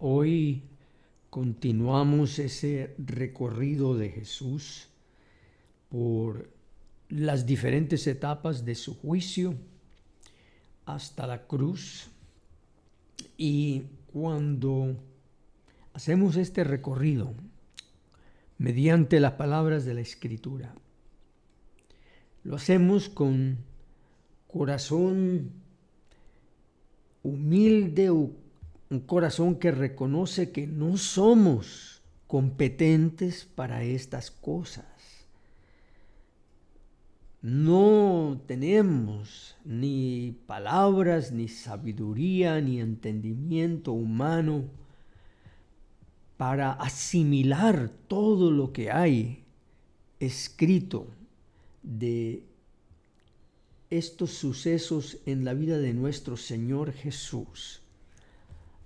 Hoy continuamos ese recorrido de Jesús por las diferentes etapas de su juicio hasta la cruz. Y cuando hacemos este recorrido mediante las palabras de la Escritura, lo hacemos con corazón humilde, un corazón que reconoce que no somos competentes para estas cosas. No tenemos ni palabras, ni sabiduría, ni entendimiento humano para asimilar todo lo que hay escrito de estos sucesos en la vida de nuestro Señor Jesús.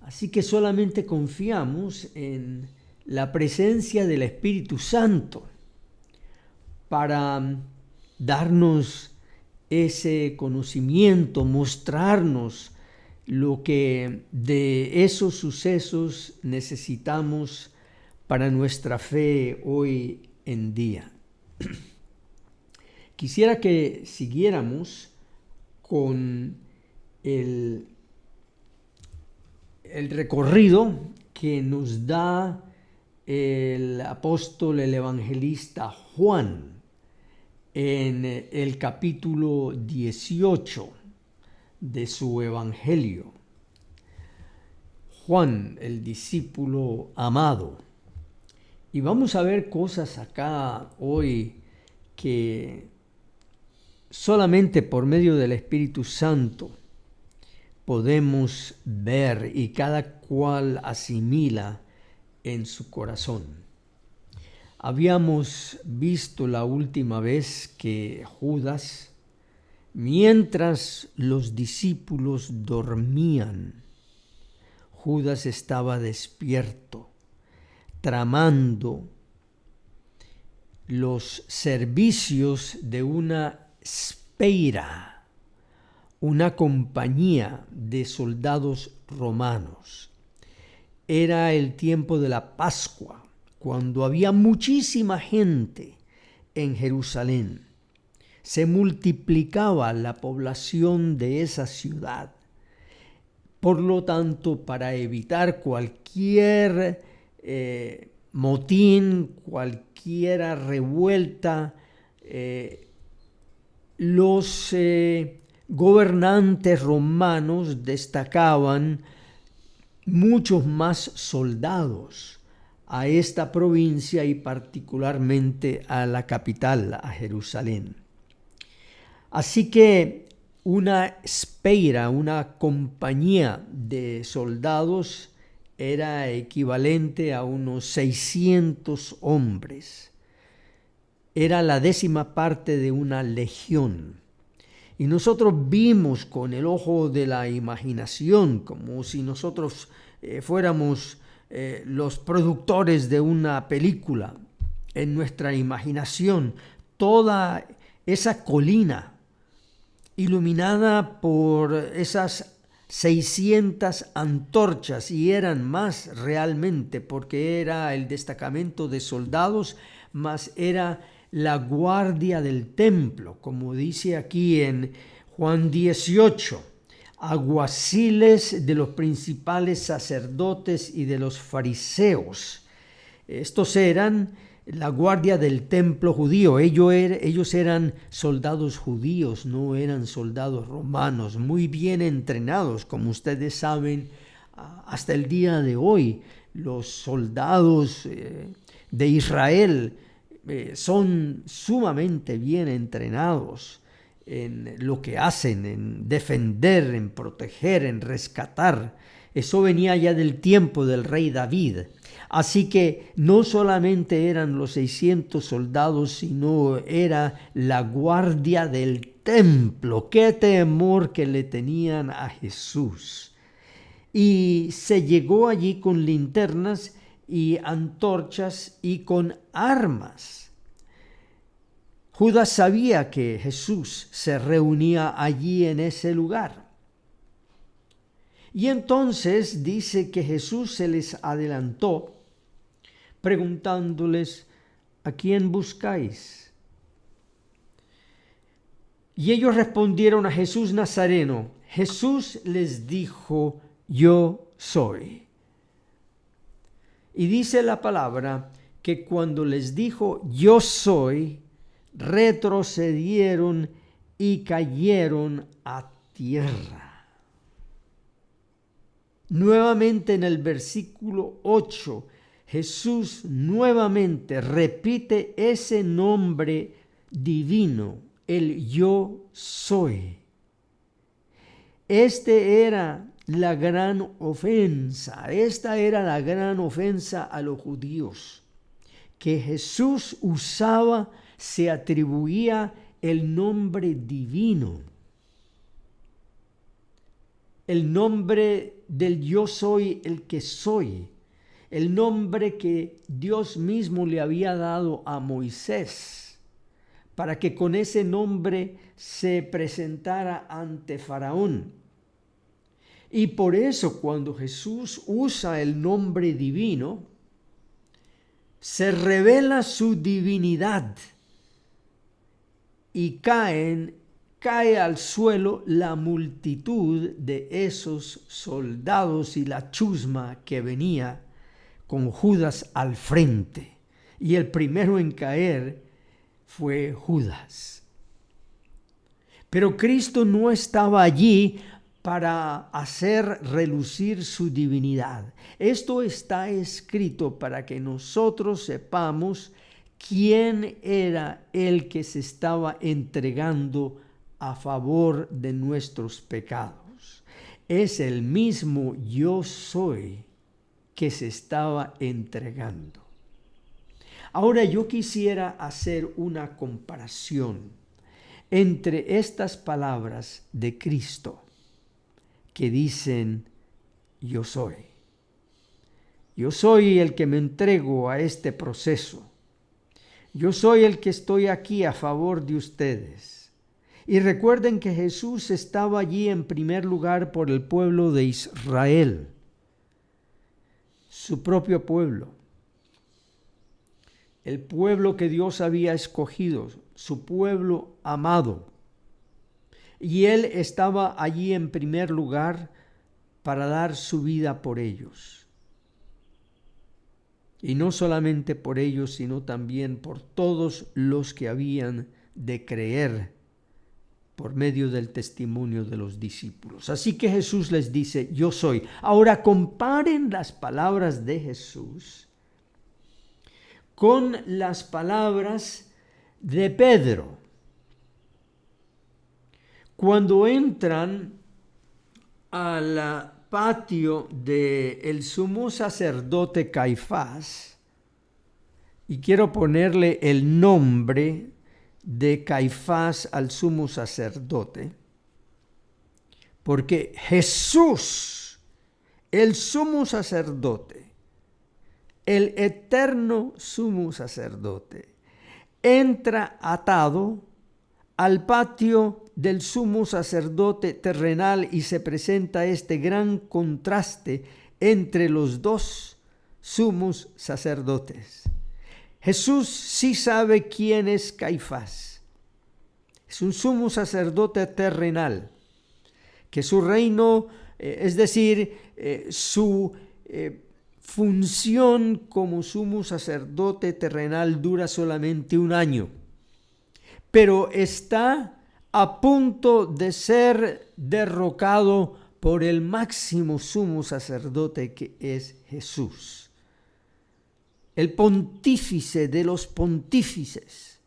Así que solamente confiamos en la presencia del Espíritu Santo para darnos ese conocimiento, mostrarnos lo que de esos sucesos necesitamos para nuestra fe hoy en día. Quisiera que siguiéramos con el recorrido que nos da el apóstol, el evangelista Juan en el capítulo 18 de su evangelio. Juan, el discípulo amado. Y vamos a ver cosas acá hoy que solamente por medio del Espíritu Santo podemos ver y cada cual asimila en su corazón. Habíamos visto la última vez que Judas, mientras los discípulos dormían, Judas estaba despierto, tramando los servicios de una speira, una compañía de soldados romanos. Era el tiempo de la Pascua, cuando había muchísima gente en Jerusalén. Se multiplicaba la población de esa ciudad. Por lo tanto, para evitar cualquier motín, cualquier revuelta, los gobernantes romanos destacaban muchos más soldados a esta provincia y particularmente a la capital, a Jerusalén. Así que una speira, una compañía de soldados, era equivalente a unos 600 hombres. Era la 10ª parte de una legión. Y nosotros vimos con el ojo de la imaginación, como si nosotros fuéramos los productores de una película, en nuestra imaginación, toda esa colina iluminada por esas 600 antorchas, y eran más realmente, porque era el destacamento de soldados, más era la guardia del templo, como dice aquí en Juan 18, alguaciles de los principales sacerdotes y de los fariseos. Estos eran la guardia del templo judío. Ellos eran soldados judíos, no eran soldados romanos, muy bien entrenados, como ustedes saben. Hasta el día de hoy, los soldados de Israel son sumamente bien entrenados en lo que hacen, en defender, en proteger, en rescatar. Eso venía ya del tiempo del rey David. Así que no solamente eran los 600 soldados, sino era la guardia del templo. ¡Qué temor que le tenían a Jesús! Y se llegó allí con linternas y antorchas y con armas. Judas sabía que Jesús se reunía allí en ese lugar. Y entonces dice que Jesús se les adelantó preguntándoles: ¿a quién buscáis? Y ellos respondieron: a Jesús Nazareno. Jesús les dijo: yo soy. Y dice la palabra que cuando les dijo yo soy, retrocedieron y cayeron a tierra. Nuevamente en el versículo 8, Jesús nuevamente repite ese nombre divino, el yo soy. Esta era la gran ofensa a los judíos, que Jesús usaba, se atribuía el nombre divino, el nombre del yo soy, el que soy, el nombre que Dios mismo le había dado a Moisés, para que con ese nombre se presentara ante Faraón. Y por eso cuando Jesús usa el nombre divino, se revela su divinidad y cae al suelo la multitud de esos soldados y la chusma que venía con Judas al frente. Y el primero en caer fue Judas. Pero Cristo no estaba allí para hacer relucir su divinidad. Esto está escrito para que nosotros sepamos quién era el que se estaba entregando a favor de nuestros pecados. Es el mismo yo soy que se estaba entregando. Ahora yo quisiera hacer una comparación entre estas palabras de Cristo que dicen yo soy. Yo soy el que me entrego a este proceso. Yo soy el que estoy aquí a favor de ustedes. Y recuerden que Jesús estaba allí en primer lugar por el pueblo de Israel, su propio pueblo, el pueblo que Dios había escogido, su pueblo amado. Y Él estaba allí en primer lugar para dar su vida por ellos. Y no solamente por ellos, sino también por todos los que habían de creer por medio del testimonio de los discípulos. Así que Jesús les dice, yo soy. Ahora comparen las palabras de Jesús con las palabras de Pedro. Cuando entran al patio del sumo sacerdote Caifás, y quiero ponerle el nombre de Caifás al sumo sacerdote, porque Jesús, el sumo sacerdote, el eterno sumo sacerdote, entra atado al patio del sumo sacerdote terrenal y se presenta este gran contraste entre los dos sumos sacerdotes. Jesús sí sabe quién es Caifás. Es un sumo sacerdote terrenal, que su reino, es decir, su función como sumo sacerdote terrenal dura solamente 1 año. Pero está a punto de ser derrocado por el máximo sumo sacerdote que es Jesús. El pontífice de los pontífices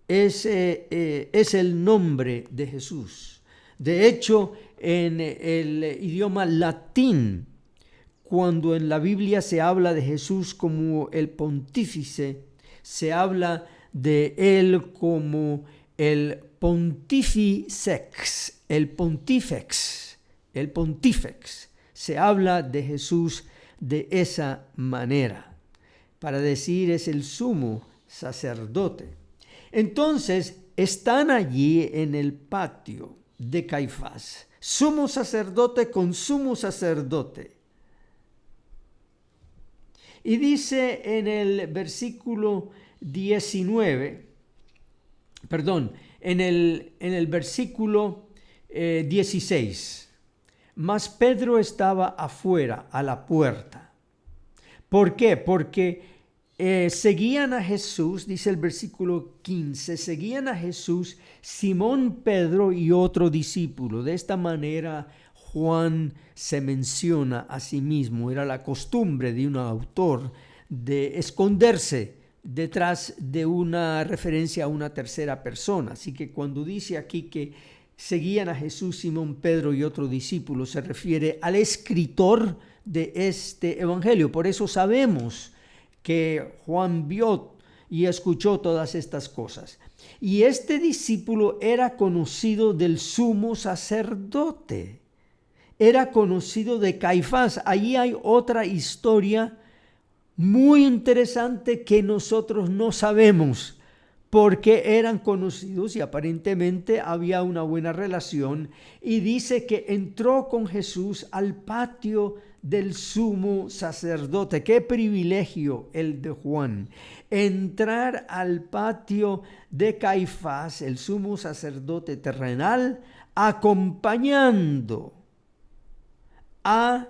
es el nombre de Jesús. De hecho, en el idioma latín, cuando en la Biblia se habla de Jesús como el pontífice, se habla de él como el pontifex, el pontifex. Se habla de Jesús de esa manera, para decir es el sumo sacerdote. Entonces están allí en el patio de Caifás, sumo sacerdote con sumo sacerdote. Y dice en el versículo 19, en el versículo 16, mas Pedro estaba afuera a la puerta. ¿Por qué? Porque seguían a Jesús, dice el versículo 15, seguían a Jesús Simón, Pedro y otro discípulo. De esta manera Juan se menciona a sí mismo. Era la costumbre de un autor de esconderse detrás de una referencia a una tercera persona. Así que cuando dice aquí que seguían a Jesús Simón, Pedro y otro discípulo, se refiere al escritor de este evangelio. Por eso sabemos que Juan vio y escuchó todas estas cosas. Y este discípulo era conocido del sumo sacerdote. Era conocido de Caifás. Allí hay otra historia muy interesante que nosotros no sabemos, porque eran conocidos y aparentemente había una buena relación. Y dice que entró con Jesús al patio del sumo sacerdote. Qué privilegio el de Juan, entrar al patio de Caifás, el sumo sacerdote terrenal, acompañando a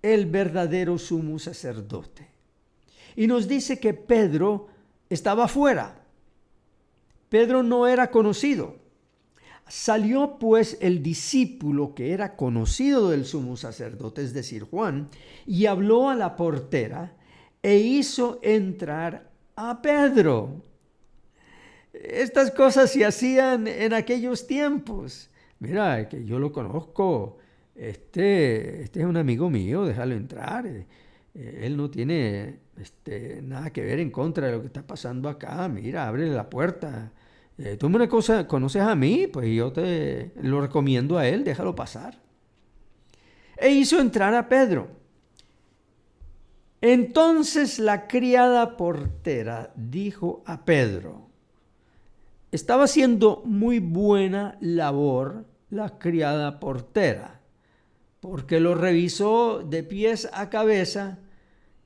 el verdadero sumo sacerdote. Y nos dice que Pedro estaba fuera. Pedro no era conocido. Salió pues el discípulo que era conocido del sumo sacerdote, es decir, Juan, y habló a la portera e hizo entrar a Pedro. Estas cosas se hacían en aquellos tiempos. Mira, que yo lo conozco. Este es un amigo mío, déjalo entrar. Él no tiene nada que ver en contra de lo que está pasando acá. Mira, ábrele la puerta. Tú una cosa, conoces a mí, pues yo te lo recomiendo a él, déjalo pasar. E hizo entrar a Pedro. Entonces la criada portera dijo a Pedro, estaba haciendo muy buena labor la criada portera, porque lo revisó de pies a cabeza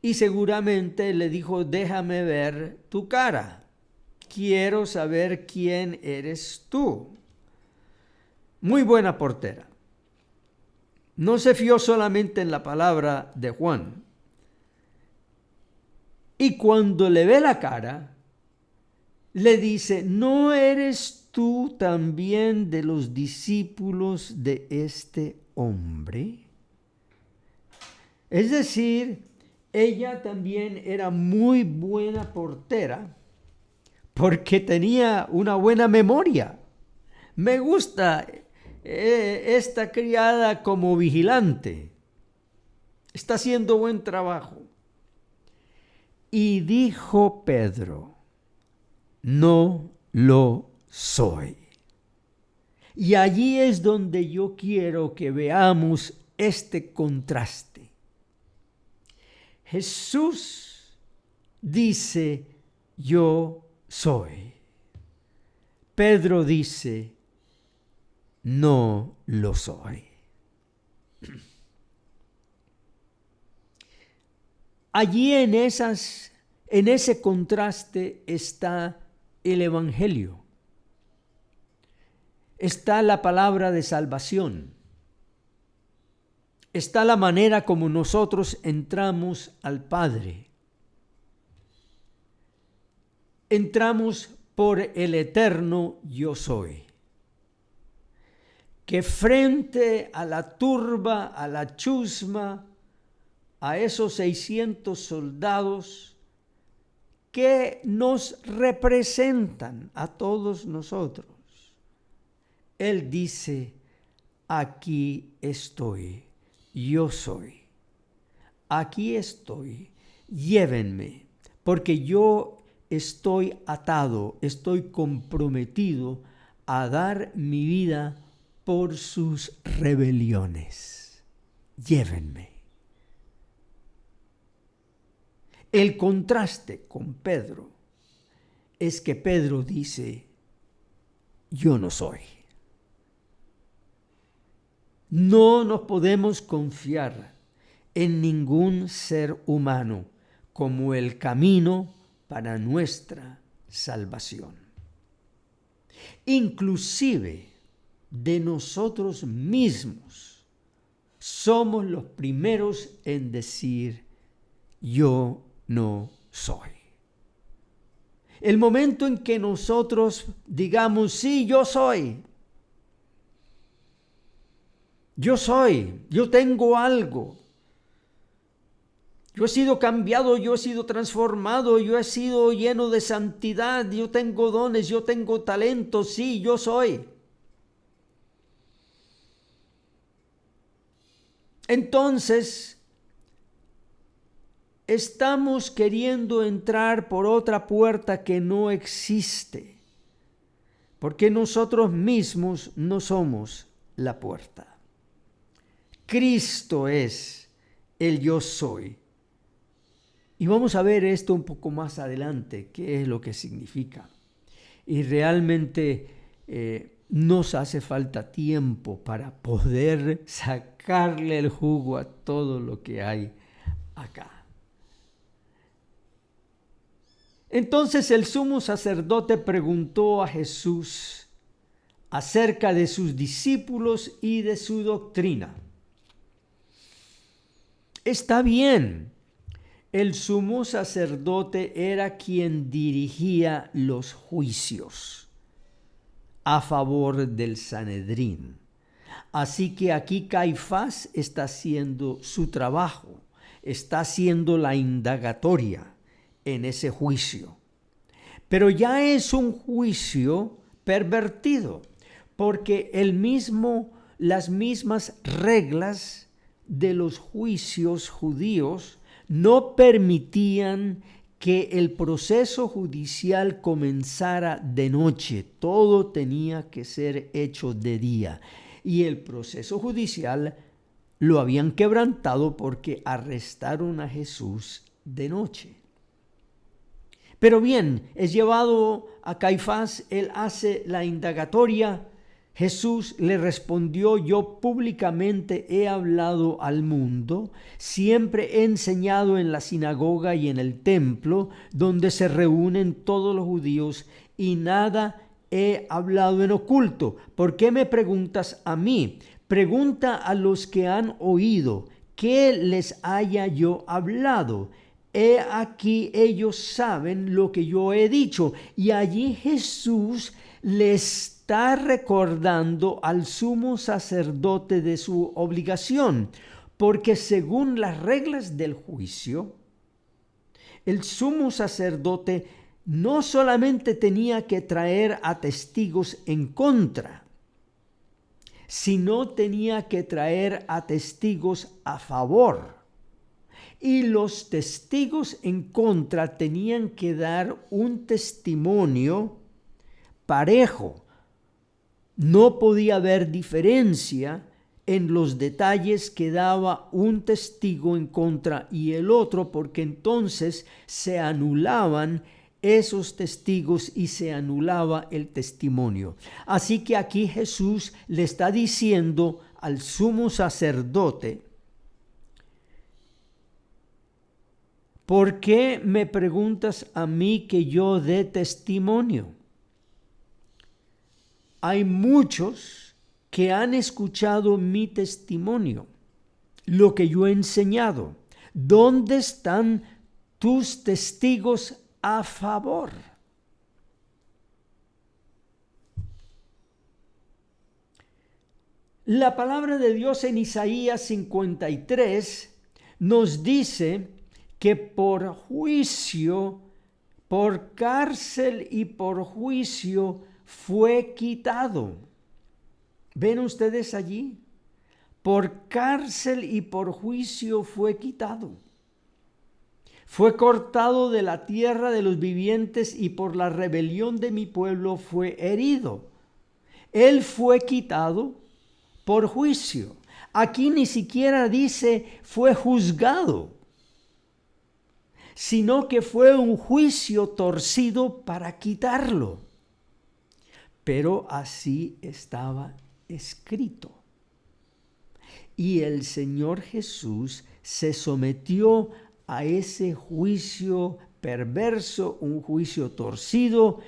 y seguramente le dijo, déjame ver tu cara. Quiero saber quién eres tú. Muy buena portera. No se fió solamente en la palabra de Juan. Y cuando le ve la cara, le dice, ¿no eres tú también de los discípulos de este hombre? Es decir, ella también era muy buena portera, porque tenía una buena memoria. Me gusta esta criada como vigilante. Está haciendo buen trabajo. Y dijo Pedro, no lo soy. Y allí es donde yo quiero que veamos este contraste. Jesús dice, yo soy. Pedro dice, no lo soy. Allí en ese contraste está el evangelio. Está la palabra de salvación. Está la manera como nosotros entramos al Padre. Entramos por el eterno yo soy, que frente a la turba, a la chusma, a esos 600 soldados que nos representan a todos nosotros, Él dice, aquí estoy, yo soy, aquí estoy, llévenme, porque yo estoy atado, estoy comprometido a dar mi vida por sus rebeliones. Llévenme. El contraste con Pedro es que Pedro dice, yo no soy. No nos podemos confiar en ningún ser humano como el camino para nuestra salvación. Inclusive de nosotros mismos somos los primeros en decir: yo no soy. El momento en que nosotros digamos: sí, yo soy, yo tengo algo, yo he sido cambiado, yo he sido transformado, yo he sido lleno de santidad, yo tengo dones, yo tengo talentos, sí, yo soy. Entonces, estamos queriendo entrar por otra puerta que no existe, porque nosotros mismos no somos la puerta. Cristo es el yo soy. Y vamos a ver esto un poco más adelante, qué es lo que significa. Y realmente nos hace falta tiempo para poder sacarle el jugo a todo lo que hay acá. Entonces el sumo sacerdote preguntó a Jesús acerca de sus discípulos y de su doctrina. Está bien, el sumo sacerdote era quien dirigía los juicios a favor del Sanedrín. Así que aquí Caifás está haciendo su trabajo, está haciendo la indagatoria en ese juicio. Pero ya es un juicio pervertido, porque las mismas reglas de los juicios judíos no permitían que el proceso judicial comenzara de noche. Todo tenía que ser hecho de día. Y el proceso judicial lo habían quebrantado porque arrestaron a Jesús de noche. Pero bien, es llevado a Caifás, él hace la indagatoria. Jesús le respondió: yo públicamente he hablado al mundo, siempre he enseñado en la sinagoga y en el templo, donde se reúnen todos los judíos, y nada he hablado en oculto. ¿Por qué me preguntas a mí? Pregunta a los que han oído, ¿qué les haya yo hablado? He aquí, ellos saben lo que yo he dicho. Y allí Jesús les está recordando al sumo sacerdote de su obligación, porque según las reglas del juicio, el sumo sacerdote no solamente tenía que traer a testigos en contra, sino tenía que traer a testigos a favor. Y los testigos en contra tenían que dar un testimonio parejo. No podía haber diferencia en los detalles que daba un testigo en contra y el otro, porque entonces se anulaban esos testigos y se anulaba el testimonio. Así que aquí Jesús le está diciendo al sumo sacerdote: ¿por qué me preguntas a mí que yo dé testimonio? Hay muchos que han escuchado mi testimonio, lo que yo he enseñado. ¿Dónde están tus testigos a favor? La palabra de Dios en Isaías 53 nos dice que por juicio, por cárcel y por juicio fue quitado. ¿Ven ustedes allí? Por cárcel y por juicio fue quitado. Fue cortado de la tierra de los vivientes y por la rebelión de mi pueblo fue herido. Él fue quitado por juicio. Aquí ni siquiera dice fue juzgado, sino que fue un juicio torcido para quitarlo. Pero así estaba escrito. Y el Señor Jesús se sometió a ese juicio perverso, un juicio torcido,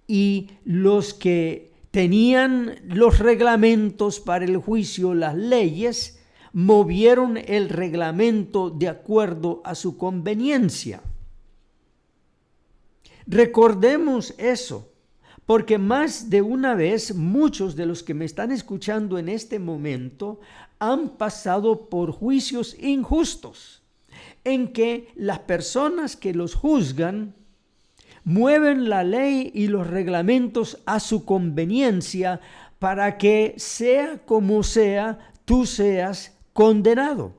y los que tenían los reglamentos para el juicio, las leyes, movieron el reglamento de acuerdo a su conveniencia. Recordemos eso, porque más de una vez muchos de los que me están escuchando en este momento han pasado por juicios injustos, en que las personas que los juzgan mueven la ley y los reglamentos a su conveniencia para que, sea como sea, tú seas condenado.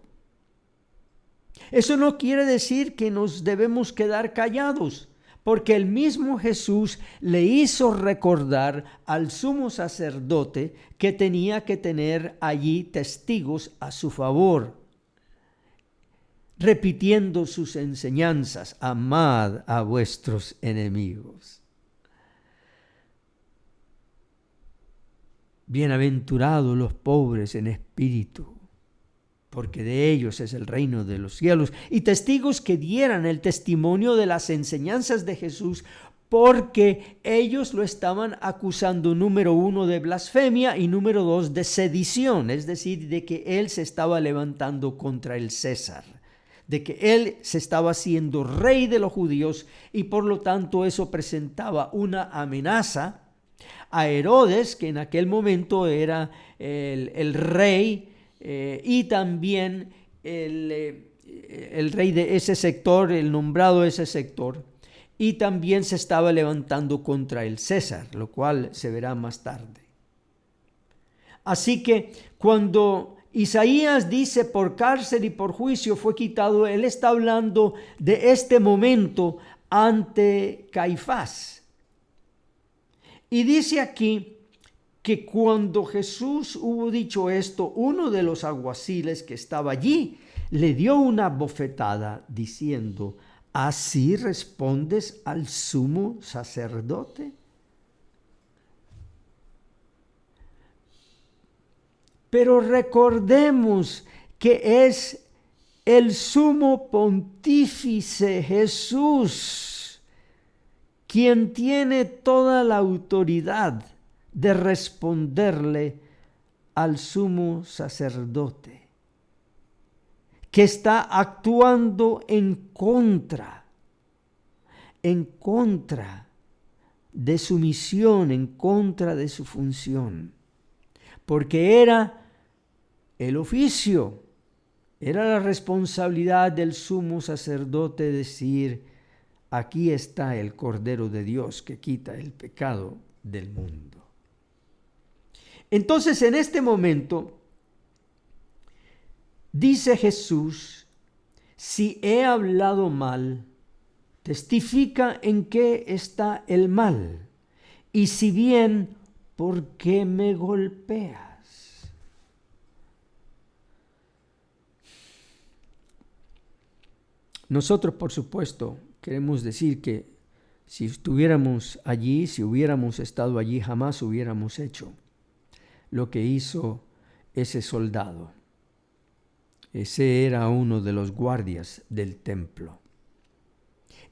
Eso no quiere decir que nos debemos quedar callados, porque el mismo Jesús le hizo recordar al sumo sacerdote que tenía que tener allí testigos a su favor, repitiendo sus enseñanzas: amad a vuestros enemigos. Bienaventurados los pobres en espíritu, porque de ellos es el reino de los cielos. Y testigos que dieran el testimonio de las enseñanzas de Jesús, porque ellos lo estaban acusando, número 1, de blasfemia y número 2, de sedición, es decir, de que él se estaba levantando contra el César, de que él se estaba haciendo rey de los judíos, y por lo tanto eso presentaba una amenaza a Herodes, que en aquel momento era el rey, y también el rey de ese sector, el nombrado de ese sector, y también se estaba levantando contra el César, lo cual se verá más tarde. Así que cuando Isaías dice por cárcel y por juicio fue quitado, él está hablando de este momento ante Caifás. Y dice aquí que cuando Jesús hubo dicho esto, uno de los alguaciles que estaba allí le dio una bofetada diciendo: ¿así respondes al sumo sacerdote? Pero recordemos que es el sumo pontífice Jesús quien tiene toda la autoridad de responderle al sumo sacerdote, que está actuando en contra de su misión, en contra de su función, porque era el oficio, era la responsabilidad del sumo sacerdote decir: aquí está el Cordero de Dios que quita el pecado del mundo. Entonces, en este momento, dice Jesús: si he hablado mal, testifica en qué está el mal, y si bien, ¿por qué me golpeas? Nosotros, por supuesto, queremos decir que si estuviéramos allí, si hubiéramos estado allí, jamás hubiéramos hecho lo que hizo ese soldado. Ese era uno de los guardias del templo.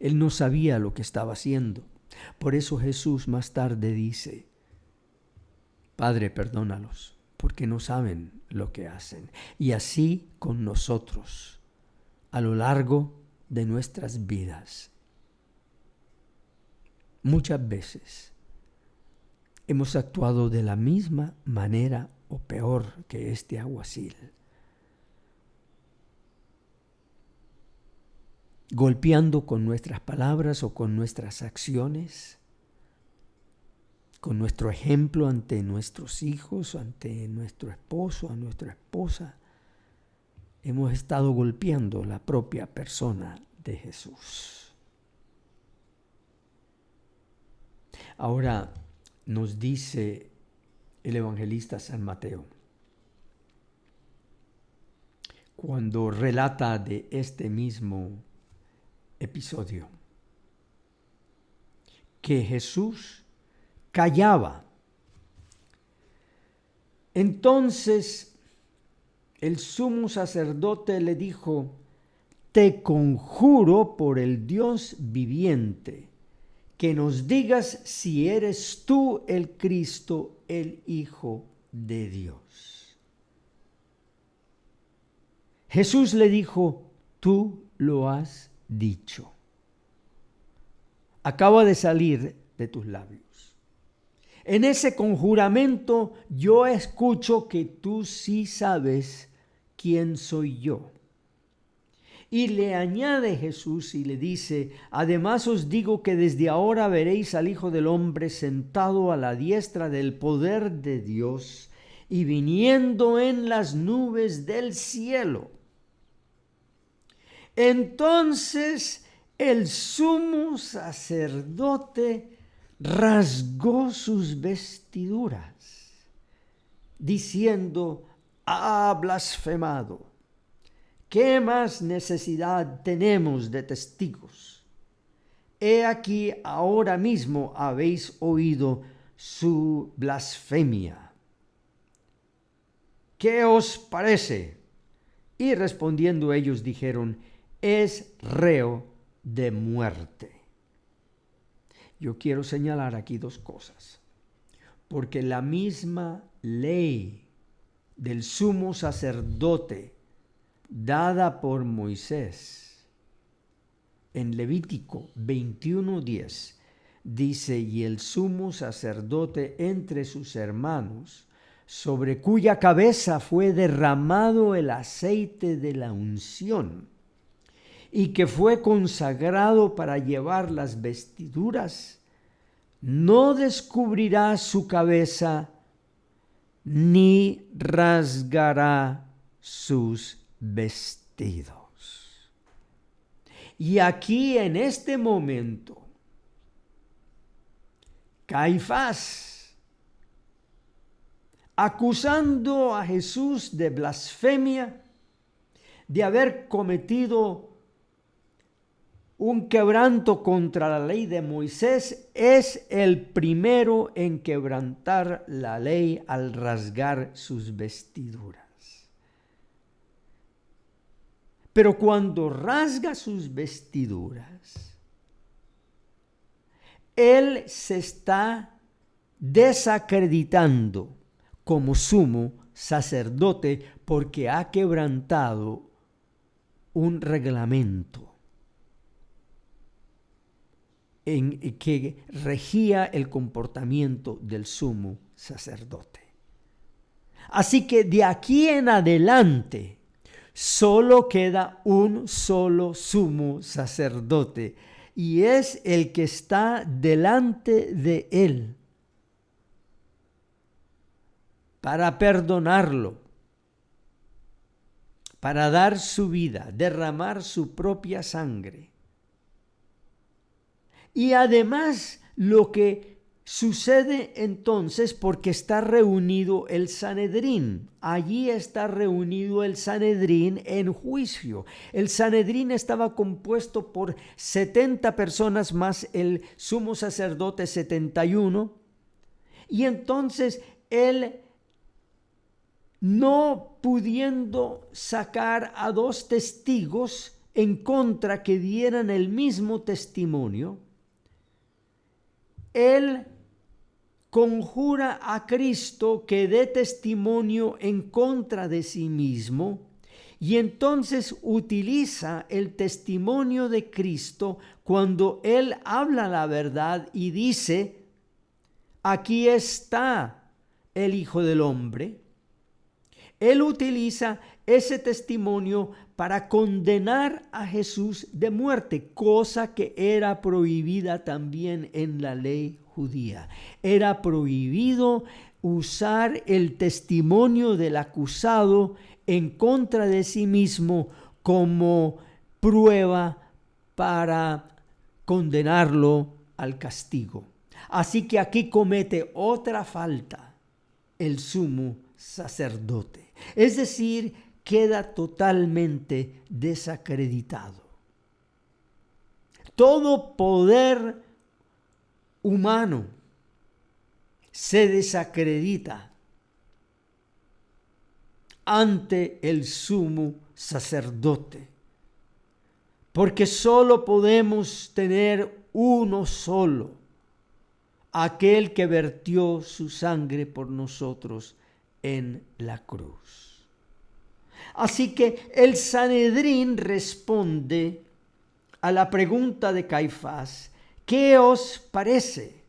Él no sabía lo que estaba haciendo. Por eso Jesús más tarde dice: Padre, perdónalos, porque no saben lo que hacen. Y así con nosotros, a lo largo de nuestras vidas. Muchas veces hemos actuado de la misma manera o peor que este alguacil, golpeando con nuestras palabras o con nuestras acciones, con nuestro ejemplo ante nuestros hijos, ante nuestro esposo, a nuestra esposa. Hemos estado golpeando la propia persona de Jesús. Ahora nos dice el evangelista San Mateo, cuando relata de este mismo episodio, que Jesús callaba. Entonces el sumo sacerdote le dijo: te conjuro por el Dios viviente, que nos digas si eres tú el Cristo, el Hijo de Dios. Jesús le dijo: tú lo has dicho. Acaba de salir de tus labios. En ese conjuramento yo escucho que tú sí sabes quién soy yo. Y le añade Jesús y le dice: además os digo que desde ahora veréis al Hijo del Hombre sentado a la diestra del poder de Dios y viniendo en las nubes del cielo. Entonces el sumo sacerdote rasgó sus vestiduras, diciendo: ha blasfemado. ¿Qué más necesidad tenemos de testigos? He aquí, ahora mismo habéis oído su blasfemia. ¿Qué os parece? Y respondiendo ellos dijeron: es reo de muerte. Yo quiero señalar aquí dos cosas, porque la misma ley del sumo sacerdote dada por Moisés en Levítico 21:10 dice: y el sumo sacerdote entre sus hermanos, sobre cuya cabeza fue derramado el aceite de la unción, y que fue consagrado para llevar las vestiduras, no descubrirá su cabeza ni rasgará sus vestidos. Y aquí en este momento, Caifás, acusando a Jesús de blasfemia, de haber cometido un quebranto contra la ley de Moisés, es el primero en quebrantar la ley al rasgar sus vestiduras. Pero cuando rasga sus vestiduras, él se está desacreditando como sumo sacerdote porque ha quebrantado un reglamento en que regía el comportamiento del sumo sacerdote. Así que de aquí en adelante solo queda un solo sumo sacerdote, y es el que está delante de él para perdonarlo, para dar su vida, derramar su propia sangre. Y además lo que sucede entonces, porque está reunido el Sanedrín. Allí está reunido el Sanedrín en juicio. El Sanedrín estaba compuesto por 70 personas más el sumo sacerdote 71. Y entonces él, no pudiendo sacar a dos testigos en contra que dieran el mismo testimonio, él conjura a Cristo que dé testimonio en contra de sí mismo, y entonces utiliza el testimonio de Cristo cuando él habla la verdad y dice: aquí está el Hijo del Hombre. Él utiliza ese testimonio para condenar a Jesús de muerte, cosa que era prohibida también en la ley judía. Era prohibido usar el testimonio del acusado en contra de sí mismo como prueba para condenarlo al castigo. Así que aquí comete otra falta el sumo sacerdote. Es decir, queda totalmente desacreditado. Todo poder humano se desacredita ante el sumo sacerdote, porque solo podemos tener uno solo, aquel que vertió su sangre por nosotros en la cruz. Así que el Sanedrín responde a la pregunta de Caifás: ¿qué os parece?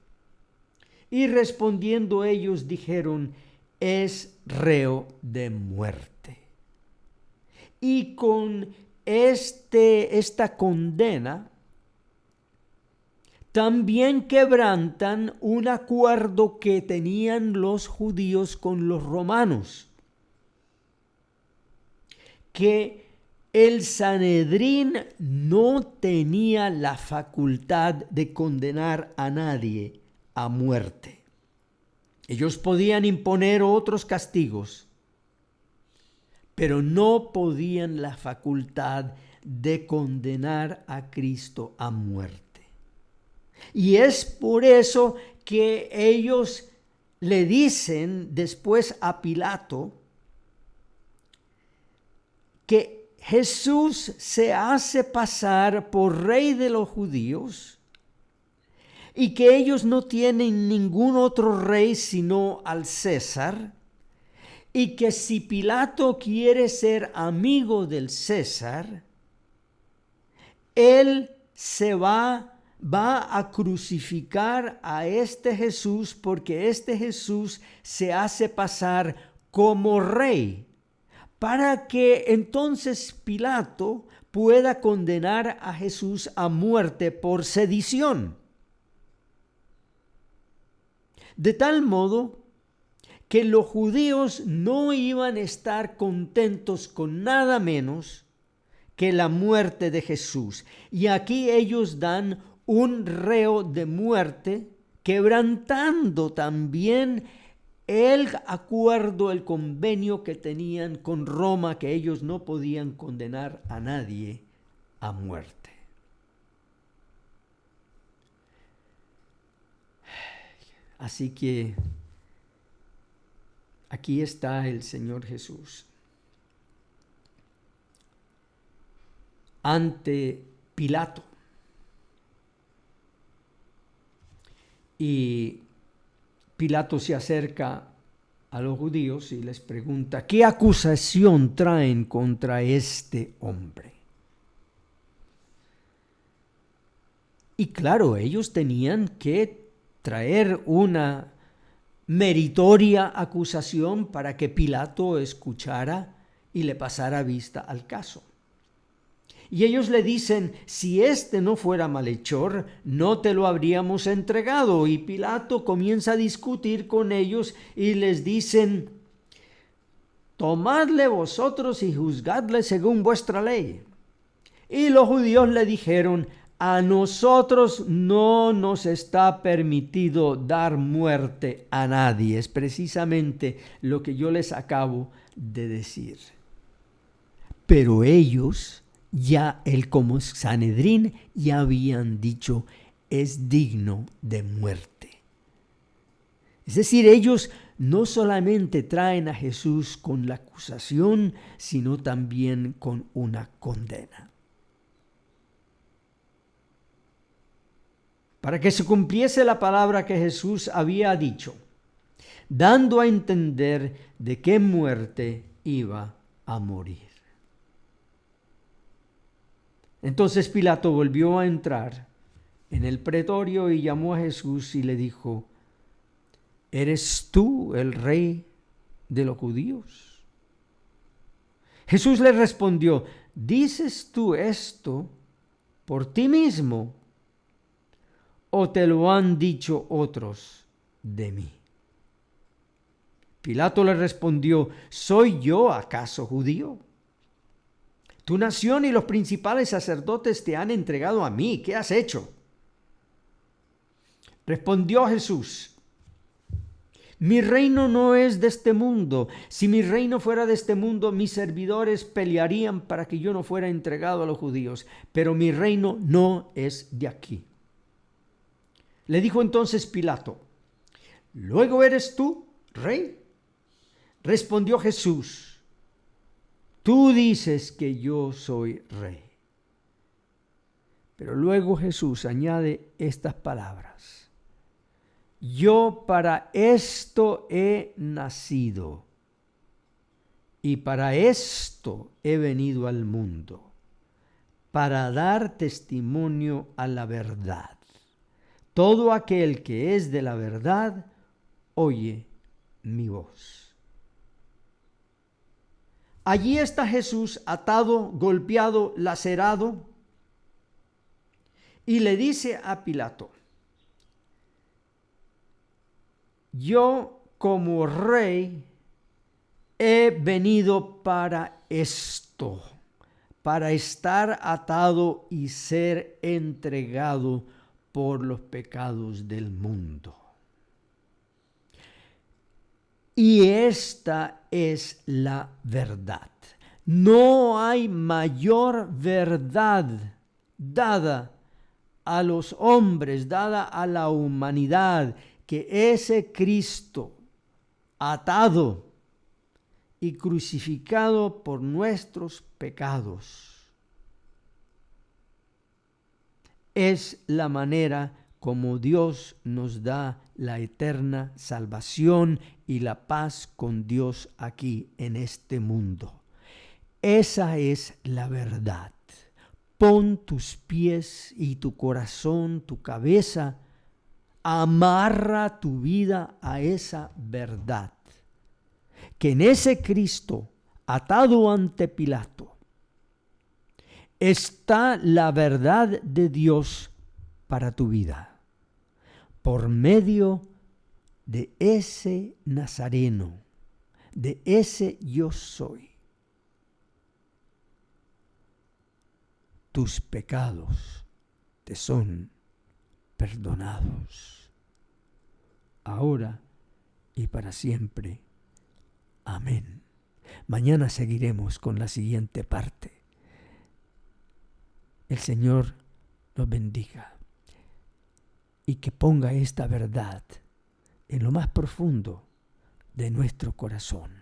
Y respondiendo ellos dijeron: es reo de muerte. Y con esta condena también quebrantan un acuerdo que tenían los judíos con los romanos, que el Sanedrín no tenía la facultad de condenar a nadie a muerte. Ellos podían imponer otros castigos, pero no podían la facultad de condenar a Cristo a muerte. Y es por eso que ellos le dicen después a Pilato que Jesús se hace pasar por rey de los judíos y que ellos no tienen ningún otro rey sino al César, y que si Pilato quiere ser amigo del César, él se va a crucificar a este Jesús, porque este Jesús se hace pasar como rey, para que entonces Pilato pueda condenar a Jesús a muerte por sedición. De tal modo que los judíos no iban a estar contentos con nada menos que la muerte de Jesús. Y aquí ellos dan un reo de muerte, quebrantando también el acuerdo, el convenio que tenían con Roma, que ellos no podían condenar a nadie a muerte. Así que aquí está el Señor Jesús ante Pilato. Y Pilato se acerca a los judíos y les pregunta: ¿qué acusación traen contra este hombre? Y claro, ellos tenían que traer una meritoria acusación para que Pilato escuchara y le pasara vista al caso. Y ellos le dicen: si este no fuera malhechor, no te lo habríamos entregado. Y Pilato comienza a discutir con ellos y les dicen: tomadle vosotros y juzgadle según vuestra ley. Y los judíos le dijeron: a nosotros no nos está permitido dar muerte a nadie. Es precisamente lo que yo les acabo de decir. Pero ellos, ya como Sanedrín, ya habían dicho: es digno de muerte. Es decir, ellos no solamente traen a Jesús con la acusación, sino también con una condena. Para que se cumpliese la palabra que Jesús había dicho, dando a entender de qué muerte iba a morir. Entonces Pilato volvió a entrar en el pretorio y llamó a Jesús y le dijo: ¿eres tú el rey de los judíos? Jesús le respondió: ¿dices tú esto por ti mismo, o te lo han dicho otros de mí? Pilato le respondió: ¿soy yo acaso judío? Tu nación y los principales sacerdotes te han entregado a mí. ¿Qué has hecho? Respondió Jesús: mi reino no es de este mundo. Si mi reino fuera de este mundo, mis servidores pelearían para que yo no fuera entregado a los judíos. Pero mi reino no es de aquí. Le dijo entonces Pilato: ¿luego eres tú rey? Respondió Jesús: tú dices que yo soy rey. Pero luego Jesús añade estas palabras: yo para esto he nacido y para esto he venido al mundo, para dar testimonio a la verdad. Todo aquel que es de la verdad oye mi voz. Allí está Jesús atado, golpeado, lacerado, y le dice a Pilato: yo como rey he venido para esto, para estar atado y ser entregado por los pecados del mundo. Y esta es la verdad. No hay mayor verdad dada a los hombres, dada a la humanidad, que ese Cristo atado y crucificado por nuestros pecados es la manera como Dios nos da la eterna salvación y la paz con Dios aquí en este mundo. Esa es la verdad. Pon tus pies y tu corazón, tu cabeza, amarra tu vida a esa verdad. Que en ese Cristo atado ante Pilato está la verdad de Dios para tu vida, por medio de ese Nazareno, de ese yo soy. Tus pecados te son perdonados, ahora y para siempre. Amén. Mañana seguiremos con la siguiente parte. El Señor nos bendiga y que ponga esta verdad en lo más profundo de nuestro corazón.